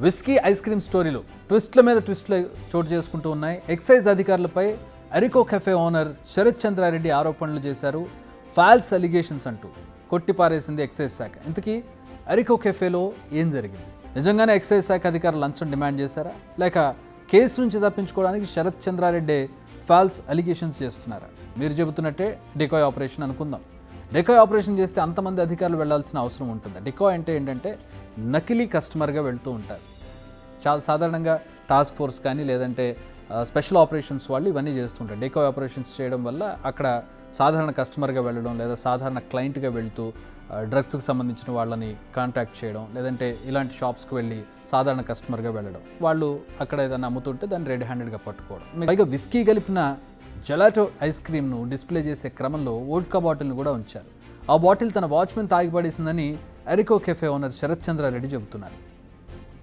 Whisky ice cream స్టోరీలు ట్విస్ట్ల మీద ట్విస్ట్లు చోటు చేసుకుంటూ ఉన్నాయి. ఎక్సైజ్ అధికారులపై అరికో కెఫే ఓనర్ శరత్ చంద్రారెడ్డి ఆరోపణలు చేశారు. ఫాల్స్ అలిగేషన్స్ అంటూ కొట్టిపారేసింది ఎక్సైజ్ శాఖ. ఇంతకీ అరికో కెఫేలో ఏం జరిగింది? నిజంగానే ఎక్సైజ్ శాఖ అధికారులు లంచం డిమాండ్ చేశారా, లేక కేసు నుంచి తప్పించుకోవడానికి శరత్ చంద్రారెడ్డి ఫాల్స్ అలిగేషన్స్ చేస్తున్నారా? మీరు చెబుతున్నట్టే డికాయ్ ఆపరేషన్ అనుకుందాం. డికాయ్ ఆపరేషన్ చేస్తే అంతమంది అధికారులు వెళ్లాల్సిన అవసరం ఉంటుంది. డికాయ్ అంటే ఏంటంటే నకిలీ కస్టమర్గా వెళ్తూ ఉంటారు. చాలా సాధారణంగా టాస్క్ ఫోర్స్ కానీ లేదంటే స్పెషల్ ఆపరేషన్స్ వాళ్ళు ఇవన్నీ చేస్తుంటారు. డికాయ్ ఆపరేషన్స్ చేయడం వల్ల అక్కడ సాధారణ కస్టమర్గా వెళ్ళడం లేదా సాధారణ క్లయింట్గా వెళ్తూ డ్రగ్స్కి సంబంధించిన వాళ్ళని కాంటాక్ట్ చేయడం, లేదంటే ఇలాంటి షాప్స్కి వెళ్ళి సాధారణ కస్టమర్గా వెళ్ళడం, వాళ్ళు అక్కడ ఏదైనా అమ్ముతుంటే దాన్ని రెడ్ హ్యాండెడ్గా పట్టుకోవడం. పైగా విస్కీ కలిపిన జెలాటో ఐస్ క్రీమ్ను డిస్ప్లే చేసే క్రమంలో వోడ్కా బాటిల్ను కూడా ఉంచారు. ఆ బాటిల్ తన వాచ్మెన్ తాగిపడేసిందని అరికో కెఫే ఓనర్ శరత్ చంద్రారెడ్డి చెబుతున్నారు.